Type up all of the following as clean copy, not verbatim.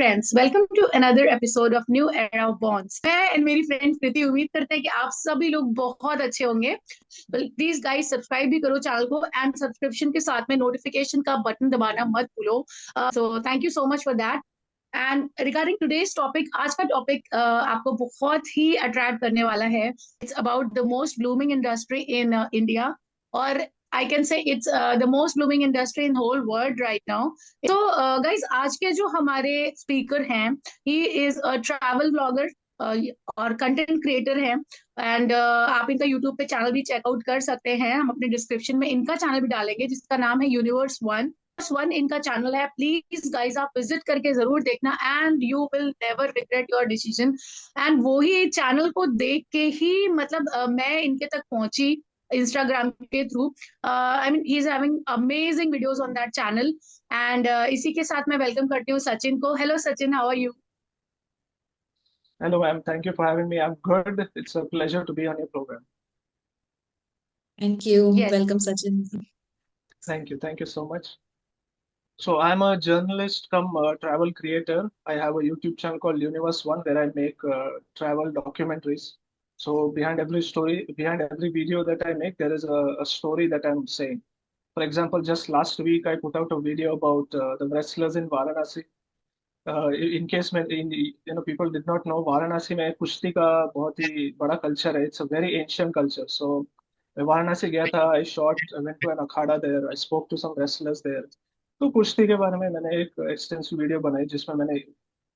Friends, welcome to another episode of new era of bonds. मैं and मेरी friend Preeti उम्मीद करते हैं कि आप सभी लोग बहुत अच्छे होंगे। प्लीज गाइस सब्सक्राइब भी करो चैनल को एंड सब्सक्रिप्शन के साथ में नोटिफिकेशन का बटन दबाना मत भूलो। सो thank you so much for that. And regarding today's topic, आज का टॉपिक आपको बहुत ही अट्रैक्ट करने वाला है। It's about the most blooming industry in India, और I can say it's the most blooming industry in whole world right now. तो guys आज के जो हमारे स्पीकर हैं, he is a travel blogger और कंटेंट क्रिएटर है। एंड आप इनका यूट्यूब पे चैनल भी चेकआउट कर सकते हैं। हम अपने डिस्क्रिप्शन में इनका चैनल भी डालेंगे जिसका नाम है यूनिवर्स वन। वन इनका चैनल है। प्लीज गाइज आप विजिट करके जरूर देखना and you will never regret your decision. And वो ही चैनल को देख के ही मतलब मैं इनके तक पहुंची इंस्टाग्राम के through. I mean he is having amazing videos on that channel. And इसी के साथ मैं वेलकम करती हूँ सचिन को। Hello Sachin, how are you? Hello, ma'am. Thank you for having me. I'm good. It's a pleasure to be on your program. Thank you. Yes. Welcome, Sachin. Thank you. Thank you so much. So I'm a journalist come travel creator. I have a YouTube channel called Universe One where I make travel documentaries. So behind every story, behind every video that I make, there is a story that I'm saying. For example, just last week I put out a video about the wrestlers in Varanasi. In case में in people did not know, Varanasi में कुश्ती का बहुत ही बड़ा culture है. It's a very ancient culture. So मैं वाराणसी गया था. I went to an akhada there. I spoke to some wrestlers there. तो कुश्ती के बारे में मैंने एक एक्सटेंसिव वीडियो बनाई जिसमें मैंने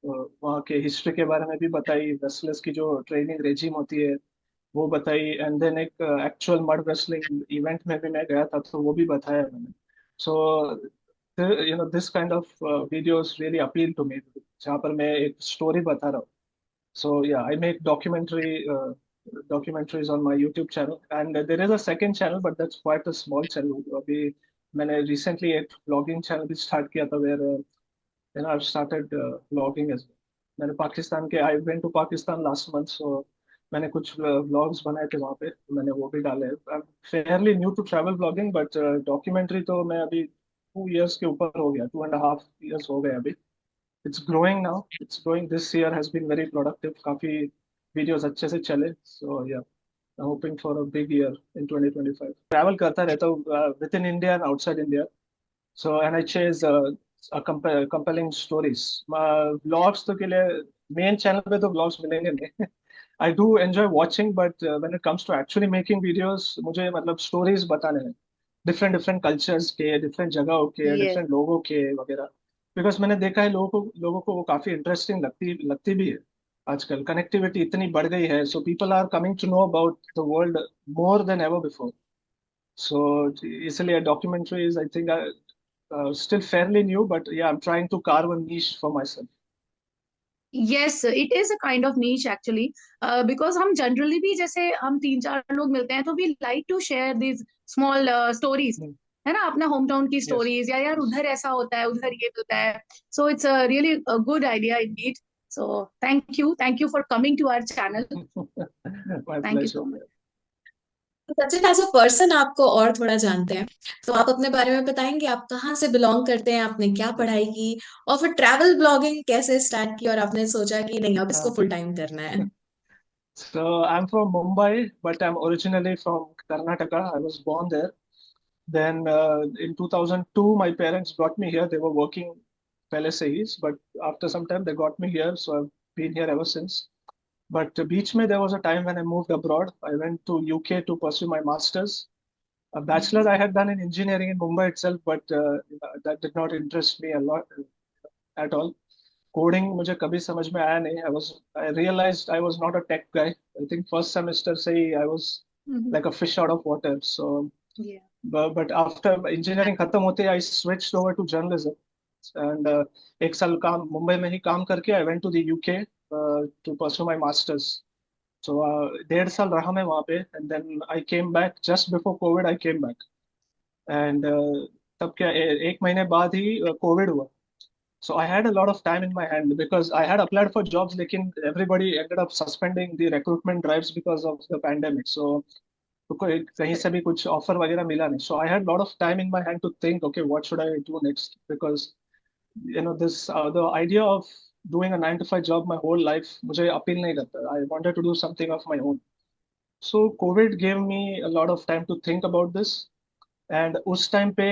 वहाँ के हिस्ट्री के बारे में भी बताई. रेसलर्स की जो ट्रेनिंग रेजिम होती है वो बताई. एंड देन एक एक्चुअल मड रेसलिंग इवेंट में भी मैं गया था तो वो भी बताया मैंने. So this kind of videos really appeal to me, जहाँ पर मैं एक स्टोरी बता रहा हूँ. So yeah, I make documentaries on my YouTube channel, and there is a second channel, but that's quite a small channel. अभी मैंने recently एक vlogging channel भी start किया था where I've started vlogging as well. मैंने पाकिस्तान के I went to Pakistan last month, so मैंने कुछ vlogs बनाए थे वहाँ पे, तो मैंने वो भी डाले हैं. I'm fairly new to travel vlogging, but documentary तो मैं अभी 2 years के ऊपर हो गया, 2.5 years हो गए अभी. It's growing now. It's growing. This year has been very productive. काफी videos अच्छे से चले. So yeah, I'm hoping for a big year in 2025. Travel करता रहता हूँ within India and outside India. So and I chase compelling stories. Vlogs तो के लिए main channel पे तो vlogs मिलेंगे नहीं. I do enjoy watching, but when it comes to actually making videos, मुझे मतलब stories बताने हैं. डिफरेंट डिफरेंट कल्चर्स के, डिफरेंट जगहों के, यस। डिफरेंट लोगों के वगैरह. बिकॉज मैंने देखा है लोगों को वो काफी इंटरेस्टिंग लगती भी है. आजकल कनेक्टिविटी इतनी बढ़ गई है, so people are coming to know about the world more than ever before. So इसलिए documentaries I think still fairly new, but yeah, I'm trying to carve a niche for myself. Yes, it is a kind of niche actually. Because हम generally भी जैसे हम तीन चार लोग मिलते हैं तो we like to share this small stories, Hmm. है ना, अपना होम टाउन की Yes. स्टोरीज, या यार उधर ऐसा होता है, उधर ये होता है। So it's really good idea indeed. So thank you for coming to our channel. My thank you pleasure. So much. तो सचिन, एज अ पर्सन आपको और थोड़ा जानते हैं, तो आप अपने बारे में बताएंगे, आप कहाँ से बिलोंग करते हैं, आपने क्या पढ़ाई की, और फिर ट्रैवल ब्लॉगिंग कैसे स्टार्ट की और आपने सोचा कि नहीं अब इसको Uh, फुल टाइम करना है। so I'm from Mumbai, but I'm originally from Karnataka. I was born there. Then in 2002, my parents brought me here. They were working पहले से ही, but after some time they got me here, so I've been here ever since. But beach में there was a time when I moved abroad. I went to UK to pursue my masters. A bachelor's I had done in engineering in Mumbai itself, but that did not interest me a lot at all. Coding मुझे कभी समझ में आया नहीं. I realized I was not a tech guy. I think first semester से ही I was like a fish out of water. So but after engineering खत्म होते I switched over to journalism. And एक साल काम मुंबई में ही काम करके I went to the UK to pursue my masters. So 1.5 साल रहा मैं वहाँ पे, and then I came back just before COVID. I came back, and तब क्या 1 महीने बाद ही कोविड हुआ. So I had a lot of time in my hand because I had applied for jobs, लेकिन everybody ended up suspending the recruitment drives because of the pandemic. So तो कहीं से भी कुछ ऑफर वगैरह मिला नहीं. So I had a lot of time in my hand to think, okay, what should I do next? Because this the idea of doing a 9 to 5 job my whole life मुझे appeal नहीं करता. I wanted to do something of my own. So COVID gave me a lot of time to think about this. And उस time पे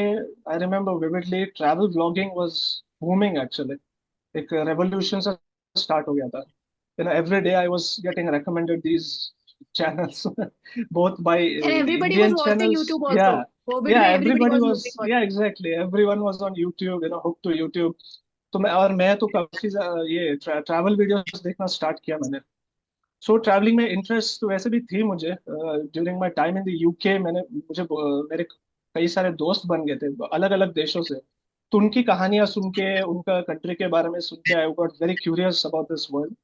I remember vividly travel vlogging was booming actually. एक revolution सा start हो गया था. Every day I was getting recommended these channels, both by And everybody was Indian watching channels. YouTube Yeah, also. COVID yeah, में everybody everybody was was, looking for. yeah, exactly. Everyone was on YouTube, hooked to YouTube. मैं तो काफी ये travel videos देखना start किया मैंने. सो travelling में interest तो वैसे भी थी मुझे. During my time in the UK मेरे कई सारे दोस्त बन गए थे अलग अलग देशों से. तो उनकी कहानियां सुन के, उनका कंट्री के बारे में सुन के, I got very curious about this world.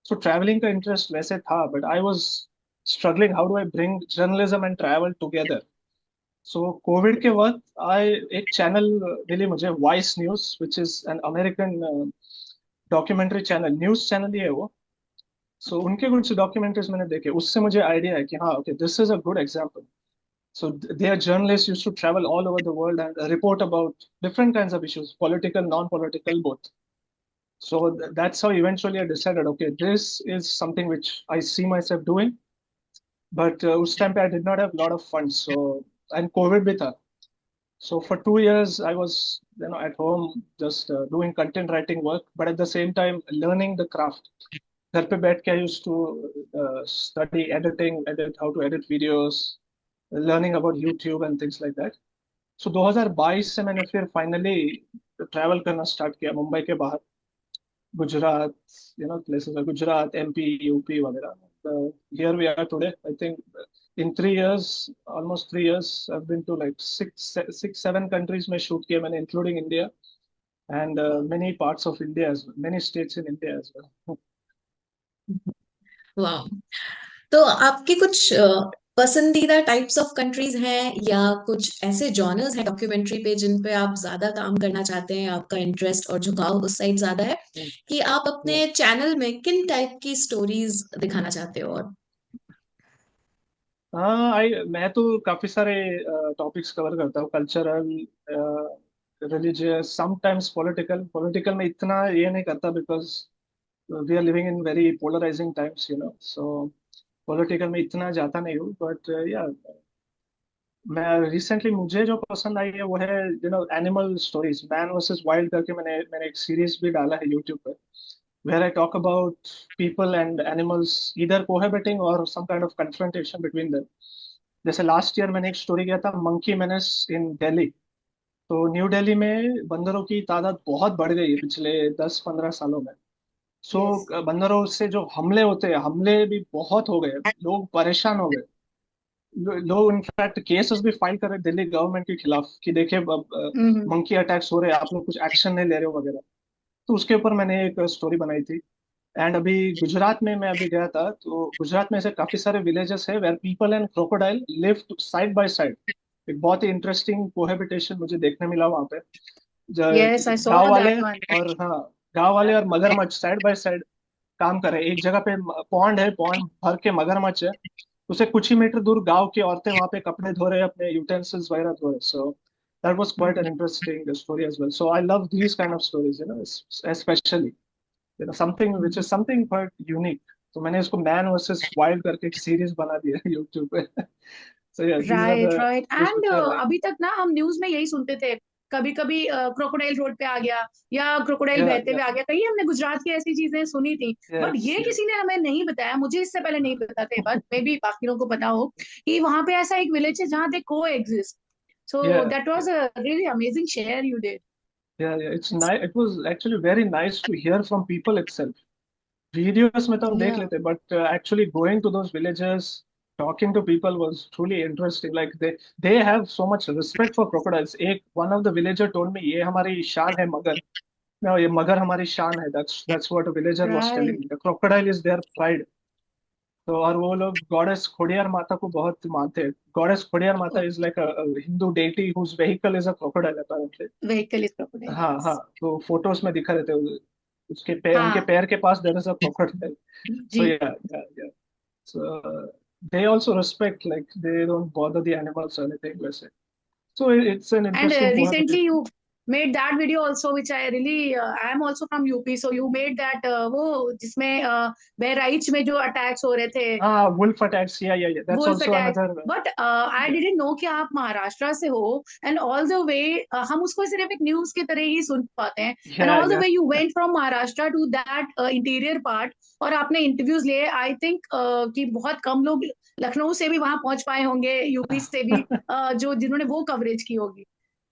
So travelling का इंटरेस्ट वैसे था, but I was struggling how do I bring journalism and travel together. So Covid के वक्त आई एक चैनल मिली मुझे, Vice News, which is an American documentary channel, news channel ही है वो. सो उनके कुछ डॉक्यूमेंट्रीज मैंने देखे, उससे मुझे आइडिया है कि हाँ, okay, this is a good example. So their journalists used to travel all over the world and report about different kinds of issues, political, non-political, both. So that's how eventually I decided, okay, this is something which I see myself doing. But उस time पे I did not have a lot of funds, so and COVID भी था. So for 2 years I was at home just doing content writing work, but at the same time learning the craft. घर पे बैठ के I used to study editing, edit how to edit videos, learning about YouTube and things like that. सो 2022 से मैंने फिर finally travel करना start किया मुंबई के बाहर, Gujarat, places, Gujarat, MP, UP वगैरह. Here we are today. I think in 3 years, almost 3 years, I've been to like six, 7 countries में shoot किया मैंने, including India and many parts of India as well, many states in India as well. वाह। तो आपके कुछ पसंदीदा types of countries हैं या कुछ ऐसे जॉनर्स हैं डॉक्यूमेंट्री पे जिन पे आप ज्यादा काम करना चाहते हैं, आपका इंटरेस्ट और झुकाव उस साइड ज्यादा है, कि आप Yeah. अपने चैनल में किन टाइप की स्टोरीज दिखाना चाहते हो? और हाँ, मैं तो काफी सारे टॉपिक्स कवर करता हूँ, cultural, religious, sometimes political. Political में इतना ये नहीं करता because we are living in very polarising times, so political में इतना जाता नहीं हूँ. बट या मैं रिसेंटली, मुझे जो पसंद आई है वो है animal stories. Man versus wild करके मैंने एक सीरीज भी डाला है यूट्यूब पे, where I talk about people and animals either cohabiting or some kind of confrontation between them. जैसे लास्ट ईयर मैंने एक स्टोरी किया था, मंकी मेनेस इन दिल्ली. तो न्यू दिल्ली में बंदरों की तादाद बहुत बढ़ गई है पिछले 10-15 सालों में. सो Yes. बंदरों से जो हमले होते हैं, हमले भी बहुत हो गए, लोग परेशान हो गए. लोग इनफैक्ट केसेस भी फाइल कर रहे दिल्ली गवर्नमेंट के खिलाफ कि देखिए Mm-hmm. मंकी अटैक्स हो रहे हैं, आप लोग कुछ एक्शन नहीं ले रहे हो वगैरह. तो उसके ऊपर मैंने एक स्टोरी बनाई थी. एंड अभी गुजरात में मैं अभी गया था, तो गुजरात में ऐसे काफी सारे विलेजेस है where people and crocodile live side by side. एक बहुत ही इंटरेस्टिंग कोहेबिटेशन मुझे देखने मिला वहां पे. Yes, I saw गांव वाले that one. और, हाँ, गांव वाले और मगरमच्छ साइड बाय साइड काम कर रहे हैं. एक जगह पे पॉन्ड है, पॉन्ड भर के मगरमच्छ है, उसे कुछ ही मीटर दूर गांव की औरतें वहां पे कपड़े धो रहे हैं, अपने यूटेंसिल्स वगैरह धो रहे. So that was quite an interesting story as well. So I love these kind of stories, especially something which is something quite unique. तो मैंने इसको मैन वर्सेस वाइल्ड करके एक सीरीज बना दिया है यूट्यूब पे. So yeah these are right the right views and which I like. अभी तक ना हम न्यूज में यही सुनते थे, कभी कभी क्रोकोडाइल रोड पे आ गया या क्रोकोडाइल या बहते या हुए आ गया, कहीं हमने गुजरात की ऐसी चीजें सुनी थी. बट यस ये यस किसी ने हमें नहीं बताया, मुझे इससे पहले नहीं पता थे, बट मे बी बाकी लोगों को पता हो कि वहां पे ऐसा एक विलेज है जहाँ दे को exist. So yeah that was a really amazing share you did. Yeah it's nice. It was actually very nice to hear from people itself. Videos में तो हम देख या लेते, but actually going to those villages, talking to people was truly interesting. Like they have so much respect for crocodiles. एक one of the villager told me, ये हमारी शान है मगर. No, ये मगर हमारी शान है. That's what a villager was telling right. me. The crocodile is their pride. तो और वो लोग गॉडेस खोडियार माता को बहुत मानते हैं. गॉडेस खोडियार माता is like a Hindu deity whose vehicle is a crocodile apparently. Vehicle is crocodile, हाँ, हाँ. यस. तो फोटोज में दिखा रहते हैं उसके पैर, उनके हाँ पैर के पास देयर इज अ crocodile. जी. So yeah, yeah, yeah. So they also respect, like they don't bother the animals or anything वैसे. So it's an and interesting recently cohabitation. made that video also, which I really I am also from UP, so you made that वो जिसमें बहराइच में जो attacks हो रहे थे, Wolf attacks. Yeah. That's wolf also attack, another. But I Yeah, didn't know कि आप महाराष्ट्र से हो, एंड ऑल द वे हम उसको सिर्फ एक न्यूज के तरह ही सुन पाते हैं, and yeah, all the yeah. Way you went from Maharashtra to that interior part, और आपने इंटरव्यूज लिए, आई थिंक कि बहुत कम लोग लखनऊ से भी वहां पहुंच पाए होंगे, यूपी से भी जो जिन्होंने वो कवरेज की होगी,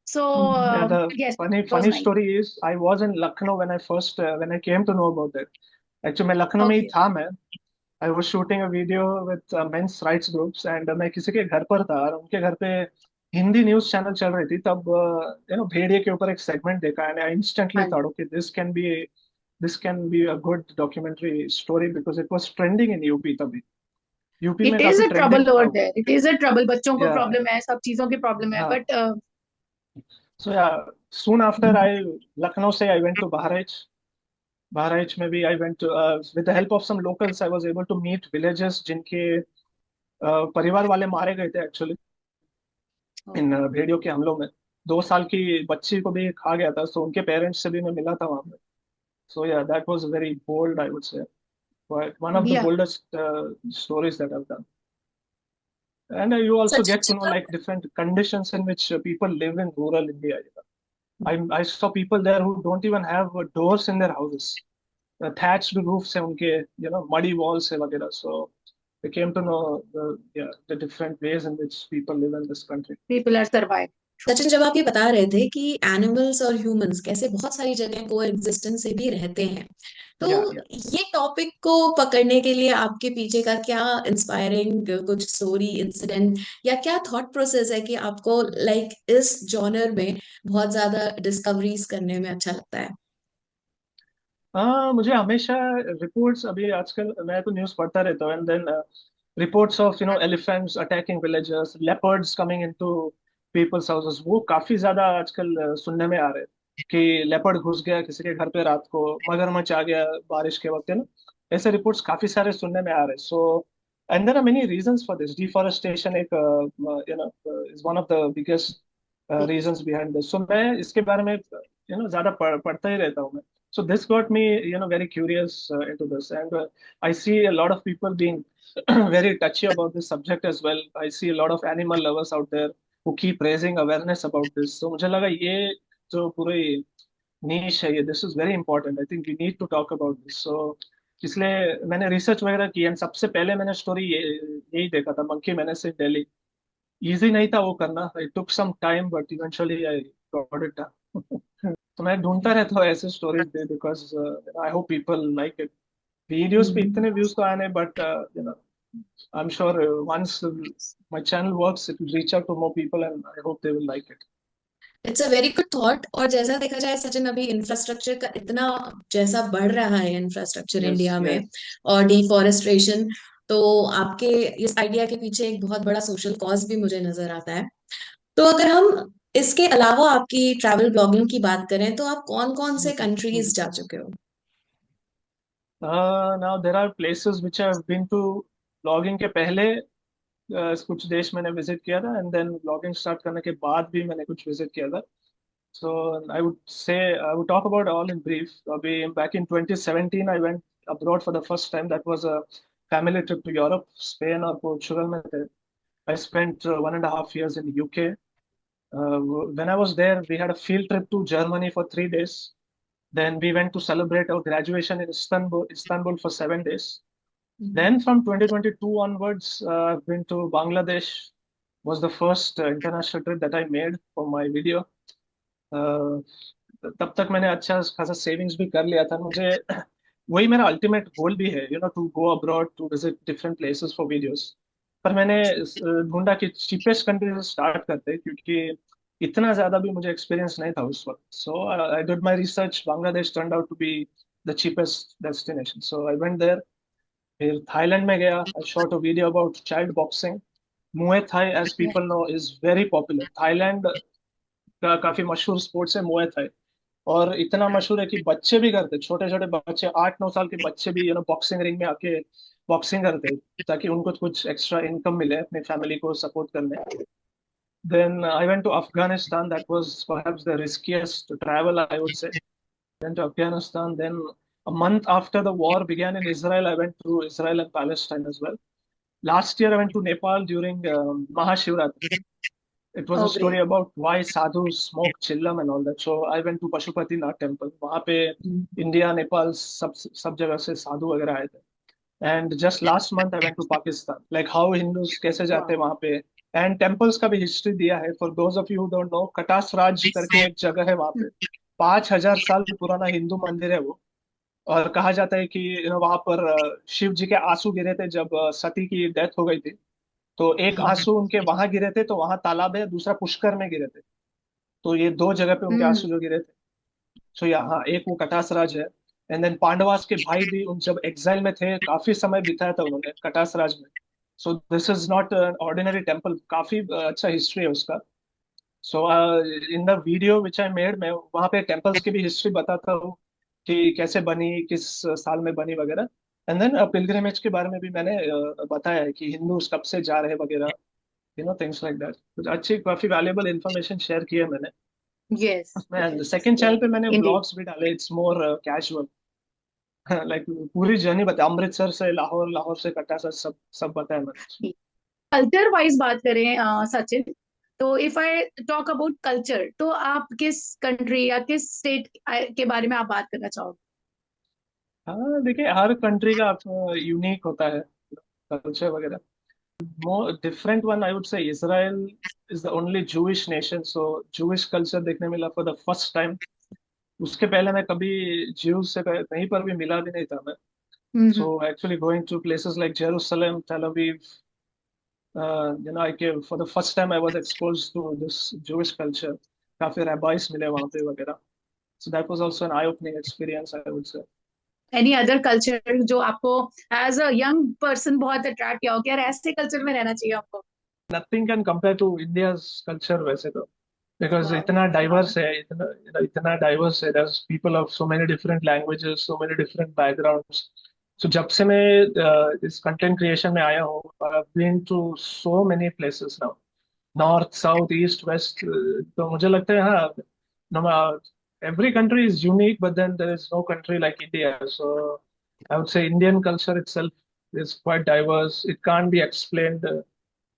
सो Yeah, the yes it was funny nice. story is I was in Lucknow when I first when I came to know about it. Actually, मैं लखनऊ में ही ओके. था मैं. I was shooting a video with men's rights groups and मैं किसी के घर पर था और उनके घर पे हिंदी न्यूज चैनल चल रही थी तब भेड़िए के ऊपर एक सेगमेंट देखा and I instantly हाँ जी. thought okay this can be a good documentary story because it was trending in UP तभी. यूपी में इट इज काफी अ ट्रेंडिंग ट्रबल था ओवर वो. There, it is a trouble, बच्चों को या प्रॉब्लम है, सब चीजों की प्रॉब्लम है, हाँ. But So yeah, soon after I Lucknow से I went to Bahraich. Bahraich में भी I went to with the help of some locals I was able to meet villages जिनके परिवार वाले मारे गए थे एक्चुअली इन भेड़ियों के हमलों में. 2 साल की बच्ची को भी खा गया था, so उनके पेरेंट्स से भी मैं मिला था वहां पे. So yeah, that was very bold, I would say, but one of the या boldest stories that I've done. And you also Sachin get to know जब like different conditions in which people live in rural India. I saw people there who don't even have doors in their houses. Thatched roofs है उनके, muddy walls है वगैरह. So we came to know the different ways in which people live in this country. People are survive. Sachin जब आप ये बता रहे थे कि एनिमल्स और ह्यूमंस कैसे बहुत सारी जगह को एग्जिस्टेंस से भी रहते हैं, तो Yeah. ये टॉपिक को पकड़ने के लिए आपके पीछे का क्या इंस्पायरिंग कुछ स्टोरी इंसिडेंट या क्या थॉट प्रोसेस है कि आपको लाइक इस जॉनर में बहुत ज्यादा डिस्कवरीज करने में अच्छा लगता है? हाँ, मुझे हमेशा रिपोर्ट्स, अभी आजकल मैं तो न्यूज़ पढ़ता रहता हूँ, and then reports of elephants attacking villagers, leopards coming into people's houses, वो काफी ज्यादा आजकल सुनने में आ रहे हैं कि लेपर्ड घुस गया किसी के घर पे रात को, मगरमच्छ आ गया बारिश के वक्त, ऐसे रिपोर्ट्स काफी सारे सुनने में आ रहे हैं. So and there are many reasons for this. Deforestation एक is one of the biggest reasons behind this. So मैं इसके बारे में ज्यादा पढ़ता ही रहता हूँ मैं. So this got me, very curious into this, and I see a lot of people being very touchy about this subject as well. I see a lot of animal lovers out there who keep raising awareness about this. So मुझे लगा ये जो पूरी niche है ये, this is very important. I think we need to talk about this. So इसलिए मैंने research वगैरह की, and सबसे पहले मैंने स्टोरी यही देखा था, मंकी मैनेस इन दिल्ली. इजी नहीं था वो करना. It took some time, but eventually I got it done. तो मैं ढूंढता रहता हूँ ऐसे स्टोरीज भी, because I hope people like it. Videos पे इतने व्यूज तो आए नहीं, but I am sure once my channel works it will reach out to more people and I hope they will like it. It's a very good thought. और जैसा देखा जाए सचिन, अभी इंफ्रास्ट्रक्चर का इतना जैसा बढ़ रहा है इंफ्रास्ट्रक्चर यस, इंडिया में यस. और डिफॉरेस्टेशन, तो आपके इस आइडिया के पीछे एक बहुत बड़ा सोशल कॉज भी मुझे नजर आता है। तो अगर हम इसके अलावा आपकी ट्रैवल ब्लॉगिंग की बात करें तो आप कौन कौन से कंट्रीज जा चुके हो? Now there are places which I have been to. Blogging के पहले कुछ देश मैंने विजिट किया था, एंड देन ब्लॉगिंग स्टार्ट करने के बाद भी मैंने कुछ विजिट किया था. So I would talk about all in brief. Back in 2017, I went abroad for the first time. That was a family trip to Europe, Spain or Portugal में थे. I spent 1.5 years in UK. When I was there, we had a field trip to Germany for 3 days. Then we went to celebrate our graduation in Istanbul for 7 days. Then from 2022 onwards, I've been to Bangladesh. Was the first international trip that I made for my video. तब तक मैंने अच्छा खासा savings भी कर लिया था. मुझे वही मेरा अल्टीमेट गोल भी है, to go abroad to visit different places for videos. पर मैंने ढूंढा कि चीपेस्ट कंट्री से स्टार्ट करते, क्योंकि इतना ज्यादा भी मुझे एक्सपीरियंस नहीं था उस वक्त. So I did my research. Bangladesh turned out to be the cheapest destination, so I went there. फिर थाईलैंड में गया. I shot a video about child boxing. Muay Thai, as people know, is very popular. Thailand का काफी मशहूर sports है मुए Thai, और इतना मशहूर है कि बच्चे भी करते, छोटे छोटे बच्चे, 8-9 साल के बच्चे भी बॉक्सिंग रिंग में आके बॉक्सिंग करते, ताकि उनको कुछ एक्स्ट्रा इनकम मिले अपनी फैमिली को सपोर्ट करने. Then I went to Afghanistan. That was perhaps the riskiest travel, I would say. Went to Afghanistan. Then a month after the war began in Israel, I went to Israel and Palestine as well. Last year, I went to Nepal during Mahashivratri. It was a Oh, story great. about why sadhus smoke chillam and all that. So I went to Pashupatinath temple. वहाँ पे Mm. India Nepal सब जगह से साधु वगैरह आए थे. And just last month I went to Pakistan. Like how Hindus कैसे जाते Wow. हैं वहाँ पे. And temples का भी हिस्ट्री दिया है. For those of you who don't know, कटास राज करके एक जगह है वहाँ पे. 5,000 साल पुराना हिंदू मंदिर है वो. और कहा जाता है कि वहां पर शिव जी के आंसू गिरे थे जब सती की डेथ हो गई थी. तो एक Mm. आंसू उनके वहां गिरे थे, तो वहां तालाब है, दूसरा पुष्कर में गिरे थे. तो ये दो जगह पे उनके Hmm. आंसू जो गिरे थे. सो यहाँ एक वो कटास राज है. एंड देन पांडवास के भाई भी उन जब एग्जाइल में थे, काफी समय बिताया था उन्होंने कटास राज में. So this is not ordinary temple, काफी अच्छा हिस्ट्री है उसका. So in the video which I made, मैं वहाँ पे टेम्पल्स की भी हिस्ट्री बताता हूँ कि कैसे बनी, किस साल में बनी वगैरह. एंड देन पिलग्रिमेज के बारे में भी मैंने बताया है कि हिंदू कब से जा रहे वगैरह, थिंग्स लाइक दैट. कुछ अच्छी काफी वैल्यूएबल इंफॉर्मेशन शेयर की है मैंने Yes, उसमें. And yes, second channel yes, पे मैंने indeed. ब्लॉग्स भी डाले. It's more casual. लाइक पूरी जर्नी बताया, अमृतसर से लाहौर, लाहौर से कटरा, सब सब बताया मैंने उसमें. कल्चर वाइज बात करें सचिन, तो if I talk about culture, तो आप किस कंट्री या किस स्टेट के बारे में आप बात करना चाहोगे? हाँ देखिए, हर कंट्री का यूनिक होता है कल्चर वगैरह. more different one, I would say Israel is the only Jewish nation, so Jewish culture देखने मिला for the first time. उसके पहले मैं कभी Jews से कहीं पर भी मिला भी नहीं था मैं. हम्म. So actually going to places like Jerusalem, Tel Aviv, I came for the first time, I was exposed to this Jewish culture. काफी rabbis मिले वहाँ पे वगैरह. So that was also an eye-opening experience, I would say. Any other culture जो आपको as a young person बहुत attract किया हो कि यार ऐसे कल्चर में रहना चाहिए आपको? Nothing can compare to India's culture वैसे तो, because वाह. इतना diverse है, इतना diverse है. There's people of so many different languages, so many different backgrounds. So जब से मैं इस content creation में आया हूँ, I've been to so many places now, north, south, east, west. तो मुझे लगता है हाँ, no, every country is unique, but then there is no country like India. So I would say Indian culture itself is quite diverse. It can't be explained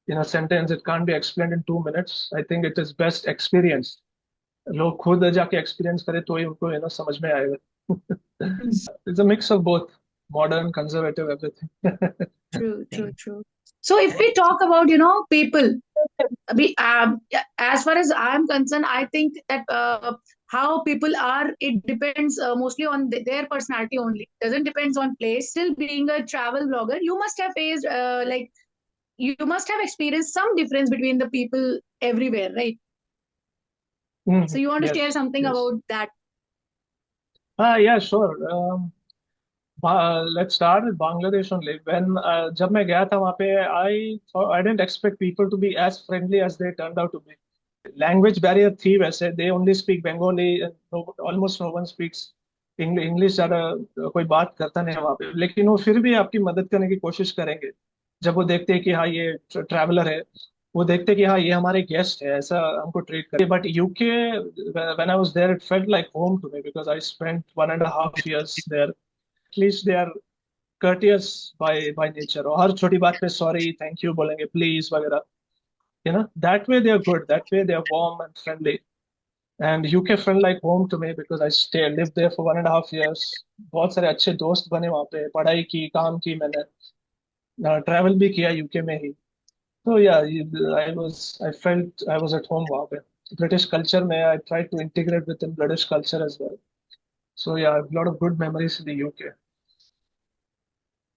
in a sentence. It can't be explained in 2 minutes. I think it is best experienced. लोग खुद जाके experience करे तो ही उनको समझ में आएगा. It's a mix of both, modern, conservative, everything. True, true, true. So if we talk about, people, as far as I'm concerned, I think that how people are, it depends mostly on their personality only. Doesn't depends on place. Still, being a travel blogger, you must have faced like you must have experienced some difference between the people everywhere, right? So you want to share Yes, something yes. about that? Yeah, sure. Let's start with Bangladesh only. When जब मैं गया था वहाँ पे, I didn't expect people to be as friendly as they turned out to be. Language barrier थी वैसे. They only speak Bengali, and almost no one speaks English. ज़्यादा कोई बात करता नहीं है वहाँ पे, लेकिन वो फिर भी आपकी मदद करने की कोशिश करेंगे. जब वो देखते हैं कि हाँ ये ट्रैवलर है, वो देखते हैं कि हाँ ये हमारे गेस्ट है, ऐसा हमको ट्रीट करते. But UK, when I was there, it felt like home to me, because I spent 1.5 years there. At least they are courteous by nature, और हर छोटी बात पे सॉरी, थैंक यू बोलेंगे, प्लीज वगैरह. That way they are good, that way they are warm and friendly. And UK felt like home to me because I lived there for 1.5 years. बहुत सारे अच्छे दोस्त बने वहाँ पे, पढ़ाई की, काम की मैंने, ट्रैवल भी किया यूके में ही. तो या आई वाज एट होम वहाँ पे. ब्रिटिश कल्चर में I try to integrate with in British culture as well. So yeah lot of good memories in the UK.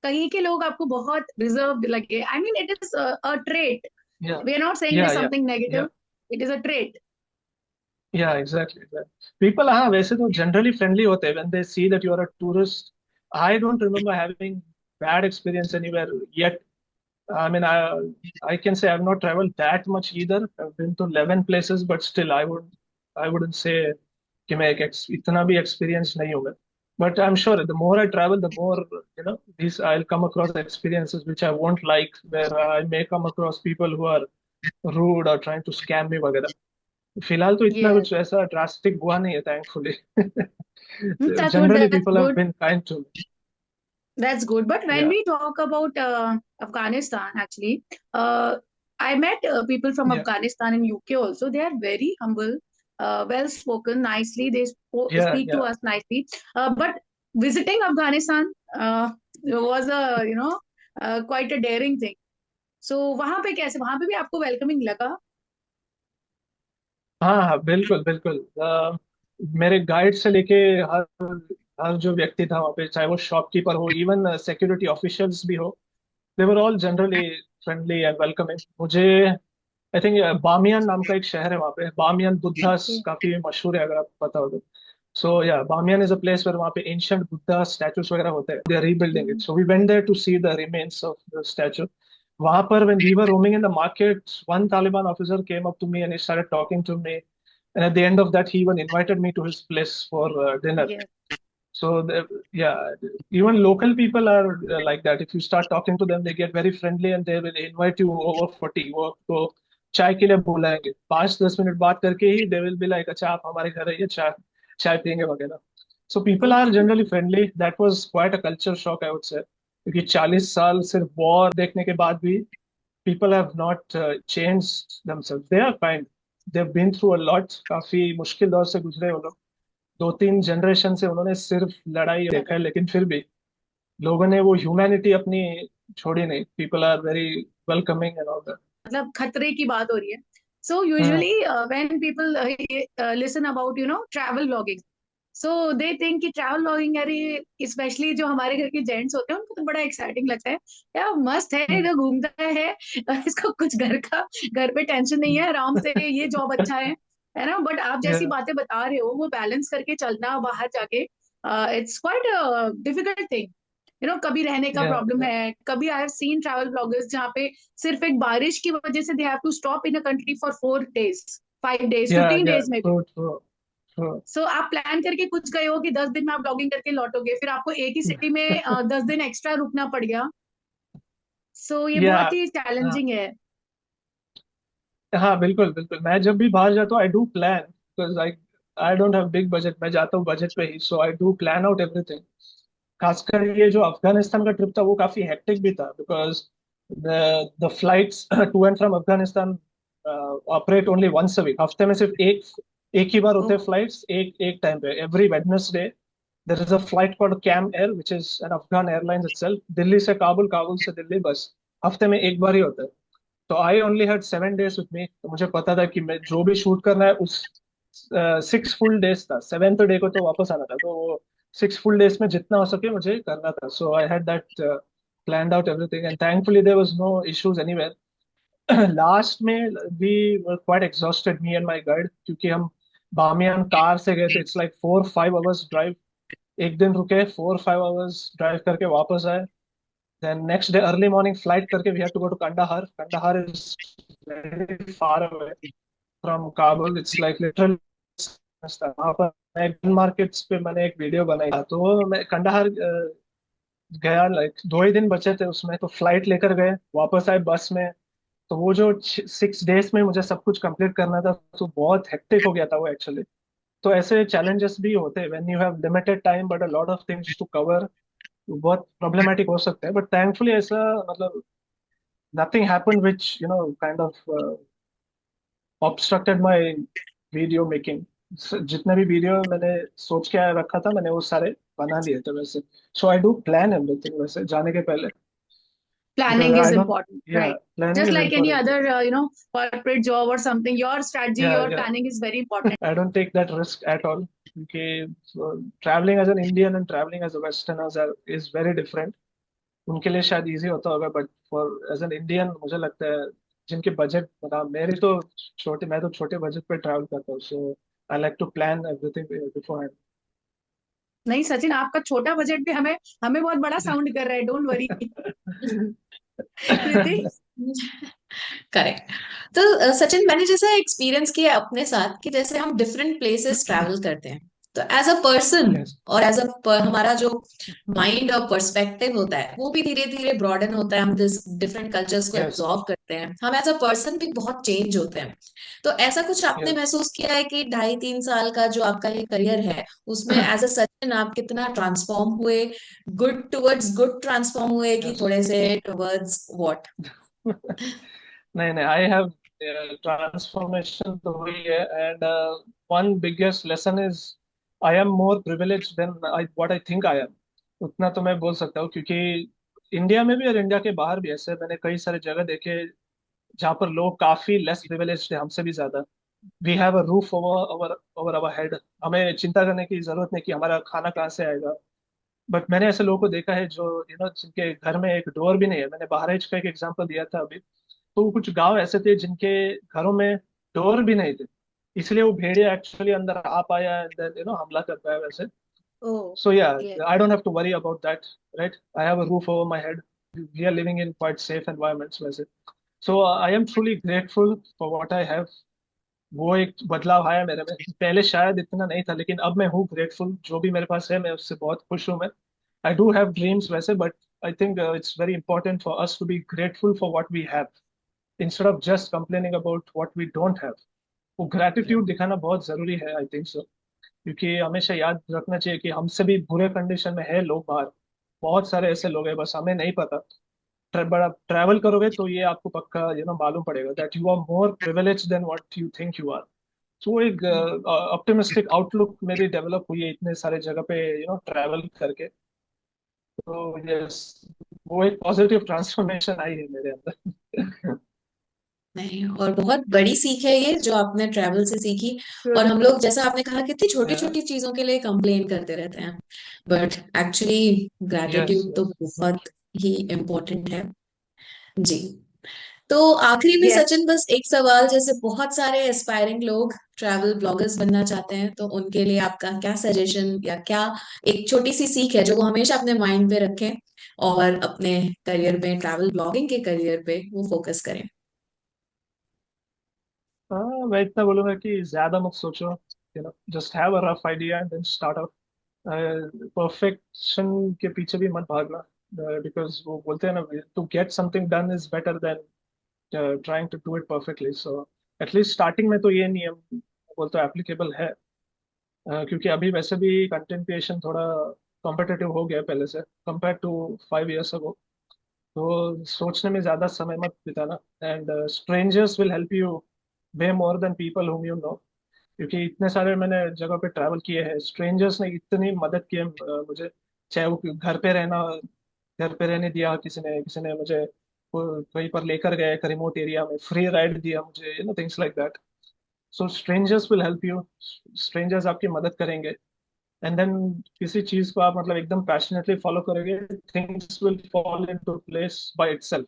कहीं के लोग आपको बहुत रिजर्व लगे? I mean it is a trait. Yeah We are not saying it या is या something या negative. It is a trait. Yeah, exactly. People, हाँ वैसे तो generally friendly होते हैं when they see that you are a tourist. I don't remember having bad experience anywhere yet. I mean, I can say I've not traveled that much either. I've been to 11 places, but still I wouldn't say कि मैं इतना भी experienced नहीं हूँ मैं. But I'm sure the more I travel, the more these I'll come across experiences which I won't like, where I may come across people who are rude or trying to scam me वगैरह. फिलहाल तो इतना Yes. कुछ ऐसा drastic हुआ नहीं है, thankfully. That's good. Generally, That's people have good. been kind to me. That's good. But when Yeah, we talk about Afghanistan, actually, I met people from yeah, Afghanistan in UK also. They are very humble, well spoken, nicely. They yeah, speak to yeah. us nicely. But visiting Afghanistan was a quite a daring thing. So वहां पे कैसे, वहां पे भी आपको welcoming लगा? हाँ हाँ, बिल्कुल बिल्कुल. मेरे गाइड से लेके हर हर जो व्यक्ति था वहाँ पे, चाहे वो शॉपकीपर हो, इवन सिक्योरिटी ऑफिशियल्स भी हो, they were all generally friendly and welcoming. मुझे आई थिंक बामियान नाम का एक शहर है वहाँ पे, बामियान बुद्धास Okay. काफी मशहूर है, अगर आप पता हो तो. So yeah, Bamiyan is a place where वहाँ पे एंशियंट बुद्धा स्टैचूज वगैरह होते हैं. They are rebuilding it, Mhm. So we went there to see the remains of the statue. वहां पर when we were roaming in the market, one Taliban officer came up to me and he started talking to me, and at the end of that he even invited me to his place for dinner. Yes. So yeah, even local people are like that. If you start talking to them, they get very friendly and they will invite you over for tea. वो आपको चाय के लिए बुलाएंगे, 5-10 minute बात करके ही they will be like, अच्छा आप हमारे घर आइए, चाय चाय पियेंगे वगैरह. So people are Okay. generally friendly. That was quite a culture shock, I would say, क्योंकि 40 साल सिर्फ वॉर देखने के बाद भी people have not changed themselves. They are kind. They've been through a lot. काफी मुश्किल दौर से गुजरे वो लोग. 2-3 जनरेशन से उन्होंने सिर्फ लड़ाई देखा है, लेकिन फिर भी लोगों ने वो ह्यूमैनिटी अपनी छोड़ी नहीं. People are very welcoming and all that. मतलब खतरे की बात हो रही है. So usually when people listen about travel blogging, so they think कि ट्रैवल ब्लॉगिंग, अरे स्पेशली जो हमारे घर के जेंट्स होते हैं उनको तो बड़ा एक्साइटिंग लगता है. यार मस्त है, इधर घूमता है, इसको कुछ घर पे टेंशन नहीं है, आराम से ये जॉब अच्छा है ना. बट आप जैसी बातें बता रहे हो, वो बैलेंस करके चलना बाहर जाके, इट्स क्वाइट डिफिकल्ट थिंग. कभी रहने का या प्रॉब्लम या है, कभी I have seen travel bloggers जहाँ पे सिर्फ एक बारिश की वजह से they have to stop in a country for 4 days, 5 days, या 15 days में भी. True true true. सो आप प्लान करके कुछ गए हो कि 10 दिन में आप ब्लॉगिंग करके लौटोगे, फिर आपको एक ही सिटी में 10 दिन एक्स्ट्रा रुकना पड़ गया. सो ये या बहुत ही चैलेंजिंग है. हाँ, बिल्कुल बिल्कुल. मैं जब भी बाहर जाता हूँ, I do plan, because I I don't have big budget. मैं जाता हूँ बजट पे ही, so I do plan out everything. खासकर ये जो अफगानिस्तान का ट्रिप था वो काफी हेक्टिक भी था, because the flights to and from Afghanistan operate only once a week. हफ्ते में सिर्फ एक एक ही बार होते हैं फ्लाइट्स, एक एक टाइम पे. Every Wednesday there is a flight called Cam Air, which is an Afghan Airlines itself. Delhi से काबुल, काबुल से दिल्ली, बस हफ्ते में एक बार ही होता है. तो I only had 7 days with me. तो मुझे पता था कि मैं जो भी शूट करना है उस 6 full days था. 7th डे को तो वापस आना था, तो वो 6 full days में जितना हो सके मुझे करना था. So I had that planned out everything, and thankfully there was no issues anywhere. Last में we were quite exhausted, me and my guide, क्योंकि हम बामियान कार से गए थे. It's like 4-5 hours drive. एक दिन रुके, 4-5 hours ड्राइव करके वापस आए. Then next day early morning flight करके we have to go to Kandahar. Kandahar is very far away from Kabul. It's like literally. वहाँ पर मैं गन मार्केट्स पे मैंने एक वीडियो बनाई था, तो मैं कंडाहार गया. लाइक 2 ही दिन बचे थे उसमें, तो फ्लाइट लेकर गए, वापस आए बस में. तो वो जो 6 days में मुझे सब कुछ कंप्लीट करना था, तो बहुत हेक्टिक हो गया था वो एक्चुअली. तो ऐसे चैलेंजेस भी होते हैं when you have limited time but a lot of things to cover. बहुत प्रॉब्लमेटिक हो सकता है, बट थैंकफुली ऐसा, मतलब nothing happened which kind of obstructed my video making. जितने भी वीडियो मैंने सोच के रखा था, मैंने वो सारे बना लिए थे वैसे. So I do plan everything वैसे जाने के पहले, because Planning I is don't. important, Yeah, right? planning Just is like any important. other corporate job or something, your strategy, Yeah, your yeah. planning is very important. I don't take that risk at all. क्योंकि traveling as an Indian and traveling as a Westerner is very different. उनके लिए शायद easy होता होगा, but for as an Indian मुझे लगता है, जिनके बजट, मतलब मेरी तो छोटे, मैं तो छोटे बजट पे ट्रैवल करता हूँ. So I like to plan everything before. नहीं सचिन, आपका छोटा बजट भी हमें हमें बहुत बड़ा साउंड कर रहा है, डोंट वरी. कृति. करेक्ट. तो सचिन, मैंने जैसा एक्सपीरियंस किया अपने साथ कि जैसे हम डिफरेंट प्लेसेस ट्रैवल करते हैं, तो एज अ पर्सन Yes. और एज अ हमारा जो माइंड और पर्सपेक्टिव होता है वो भी धीरे धीरे ब्रॉडन होता है, हम दिस डिफरेंट कल्चर्स को Yes. एब्जॉर्व करते हैं, हम एज अ पर्सन भी बहुत चेंज होते हैं। तो ऐसा कुछ आपने Yes. महसूस किया है कि 2.5-3 साल का जो आपका ये करियर है उसमें एज अ सचिन आप कितना ट्रांसफॉर्म हुए, गुड टुवर्ड्स गुड ट्रांसफॉर्म हुए कि Yes. थोड़े से टुवर्ड्स व्हाट? नहीं नहीं, आई हैव ट्रांसफॉर्मेशन तो हुई है, and one biggest lesson is I am more privilege than I what I think I am. उतना तो मैं बोल सकता हूँ, क्योंकि इंडिया में भी और इंडिया के बाहर भी ऐसे मैंने कई सारे जगह देखे जहाँ पर लोग काफी लेस प्रिविलेज्ड है हमसे भी ज्यादा। We have a roof over over over our head, हमें चिंता करने की जरूरत नहीं कि हमारा खाना कहाँ से आएगा। बट मैंने ऐसे लोगों को देखा है जो जिनके घर में एक डोर भी नहीं है। मैंने बहराइच का एक एग्जांपल दिया था अभी, तो कुछ गांव ऐसे थे जिनके घरों में डोर भी नहीं थे, इसलिए वो भेड़िया एक्चुअली अंदर आ पाया, हमला कर पाया वैसे। ओह, सो या, ये I don't have to worry about that, right? I have a roof over my head, we are living in quite safe environments वैसे। So I am truly grateful for what I have. वो एक बदलाव आया मेरे में, पहले शायद इतना नहीं था, लेकिन अब मैं हूँ ग्रेटफुल। जो भी मेरे पास है मैं उससे बहुत खुश हूँ मैं। आई डू हैव ड्रीम्स वैसे, but I think it's very important for us to be grateful for what we have instead of just complaining about what we don't have. वो ग्रैटिट्यूड दिखाना बहुत जरूरी है, आई थिंक सो। क्योंकि हमेशा याद रखना चाहिए कि हमसे भी बुरे कंडीशन में है लोग बाहर, बहुत सारे ऐसे लोग हैं, बस हमें नहीं पता। बड़ा ट्रैवल करोगे तो ये आपको पक्का मालूम पड़ेगा that you are more privilege than what you think you are. तो एक ऑप्टिमिस्टिक आउटलुक मेरी डेवलप हुई है इतने सारे जगह पे ट्रैवल करके। तो यस, वो एक पॉजिटिव ट्रांसफॉर्मेशन आई है मेरे अंदर। नहीं, और बहुत बड़ी सीख है ये जो आपने ट्रैवल से सीखी। और हम लोग जैसा आपने कहा कितनी छोटी छोटी चीजों के लिए कंप्लेन करते रहते हैं, बट एक्चुअली यस ग्रैटिट्यूड तो यस। बहुत ही इम्पोर्टेंट है। जी। तो आखिरी में Yes. सचिन बस एक सवाल, जैसे बहुत सारे एस्पायरिंग लोग ट्रैवल ब्लॉगर्स बनना चाहते हैं तो उनके लिए आपका क्या सजेशन या क्या एक छोटी सी सीख है जो वो हमेशा अपने माइंड पे रखें और अपने करियर में, ट्रैवल ब्लॉगिंग के करियर पे वो फोकस करें? हाँ, मैं इतना बोलूंगा कि ज्यादा मत सोचो, just have a rough idea and then start out. Perfection के पीछे भी मत भागना, बिकॉज वो बोलते हैं ना, to get something done is better than trying to do it perfectly. So at least starting में तो ये नियम बोलते एप्लीकेबल है। क्योंकि अभी वैसे भी कंटेंट क्रिएशन थोड़ा कॉम्पिटिटिव हो गया है पहले से, कंपेयर टू 5 years ago। तो सोचने में ज्यादा समय मत बिताना, and strangers will help you way more than people whom you know। क्योंकि इतने सारे मैंने जगह पे ट्रैवल किए हैं, स्ट्रेंजर्स ने इतनी मदद की है मुझे। चाहे वो घर पे रहने दिया किसी ने मुझे कहीं पर लेकर गए एक रिमोट एरिया में, फ्री राइड दिया मुझे, things like that. So strangers will help you, strangers आपकी मदद करेंगे। एंड देन किसी चीज को आप मतलब एकदम पैशनेटली फॉलो करोगे, things will fall into place by itself.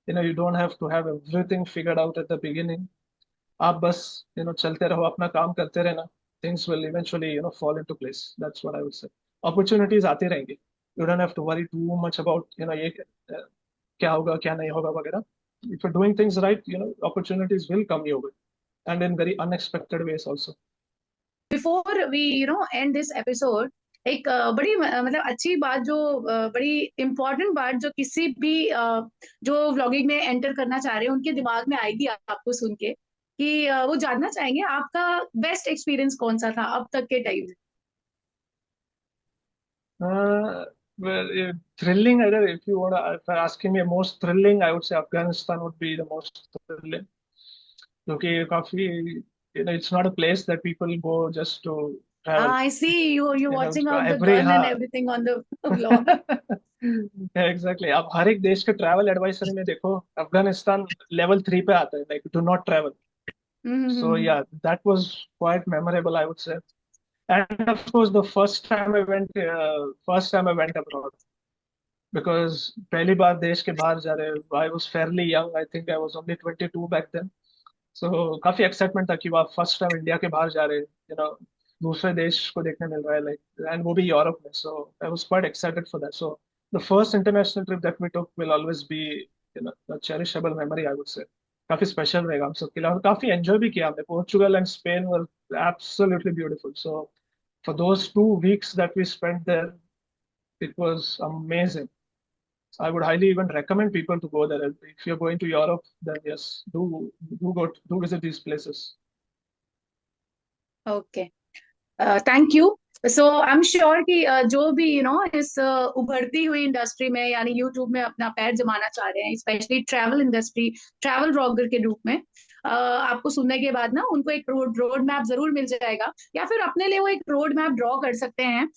You don't have to have everything figured out at the beginning. आप बस चलते रहो, अपना काम करते रहना, things will eventually fall into place. That's what I would say. Opportunities आती रहेंगी, you don't have to worry too much about ये क्या होगा क्या नहीं होगा वगैरह। If you doing things right, opportunities will come your way, and in very unexpected ways also. Before we end this episode, एक बड़ी मतलब अच्छी बात जो बड़ी इम्पोर्टेंट बात जो किसी भी जो व्लॉगिंग में एंटर करना चाह रहे हैं उनके दिमाग में आएगी आपको सुन के कि वो जानना चाहेंगे आपका बेस्ट एक्सपीरियंस कौन सा था अब तक के टाइम में। Well, thrilling either, if you want to, if you're asking me most thrilling, I would say Afghanistan would be the most thrilling, क्योंकि काफी it's not a place that people go just to travel। I see you watching out the every gun and हाँ। Everything on the vlog. Exactly, आप हर एक देश के travel advisory में देखो, अफगानिस्तान लेवल 3 पे आता है, like do not travel. So hmm. Yeah, that was quite memorable I would say. And of course the first time I went abroad, because पहली बार देश के बाहर जा रहे, I was fairly young, I think I was only 22 back then. So काफी excitement था कि आप फर्स्ट टाइम इंडिया के बाहर जा रहे हैं, दूसरे देश को देखने मिल रहा है, लाइक, एंड वो भी यूरोप में। So I was quite excited for that. So the first international trip that we took will always be cherishable memory I would say. काफी स्पेशल रहेगा हम सबके लिए, और काफी एंजॉय भी किया हमने। Portugal and Spain were absolutely beautiful. So for those 2 weeks that we spent there, it was amazing. I would highly even recommend people to go there. If you're going to Europe, then yes, do visit these places. Okay, thank you. So I am sure कि जो भी इस उभरती हुई industry में यानी YouTube में अपना पैर जमाना चाह रहे हैं, specially travel industry, travel blogger के रूप में, आपको सुनने के बाद ना उनको एक रोड मैप जरूर मिल जाएगा, या फिर अपने लिए वो एक रोड मैप ड्रॉ कर सकते हैं.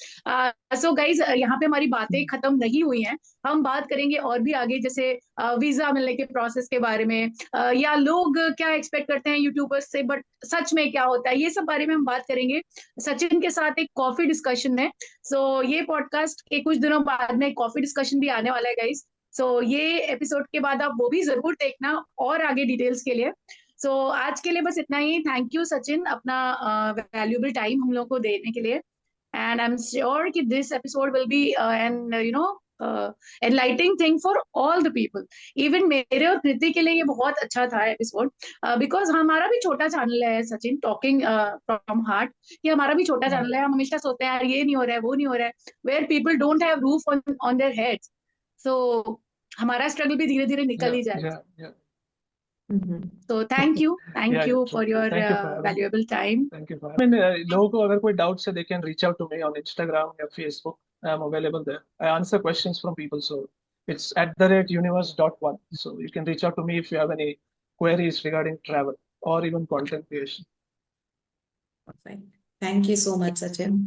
सो गाइज, यहाँ पे हमारी बातें खत्म नहीं हुई हैं. हम बात करेंगे और भी आगे, जैसे वीजा मिलने के प्रोसेस के बारे में, या लोग क्या एक्सपेक्ट करते हैं यूट्यूबर्स से, बट सच में क्या होता है, ये सब बारे में हम बात करेंगे. सचिन के साथ एक कॉफी डिस्कशन है. सो ये पॉडकास्ट के कुछ दिनों बाद में कॉफी डिस्कशन भी आने वाला है गाइज. सो ये एपिसोड के बाद आप वो भी जरूर देखना और आगे डिटेल्स के लिए. सो आज के लिए बस इतना ही. थैंक यू सचिन, अपना वैल्यूएबल टाइम हम लोग को देने के लिए. एंड आई एम श्योर कि this episode will be an enlightening thing for all the people. Even मेरे और कृति के लिए ये बहुत अच्छा था एपिसोड, बिकॉज हमारा भी छोटा चैनल है सचिन, टॉकिंग फ्रॉम हार्ट. ये हमारा भी छोटा चैनल है. हम हमेशा सोचते हैं यार ये नहीं हो रहा है, वो नहीं हो रहा है, where people don't have roof on their heads. So हमारा स्ट्रगल भी धीरे धीरे निकल ही जाएगा. So thank you for your valuable time. Thank you for. I mean, लोगों को अगर कोई doubts है, they can reach out to me on Instagram or Facebook. I'm available there. I answer questions from people, so it's @universe.one. So you can reach out to me if you have any queries regarding travel or even content creation. Perfect. Thank you so much, Sachin.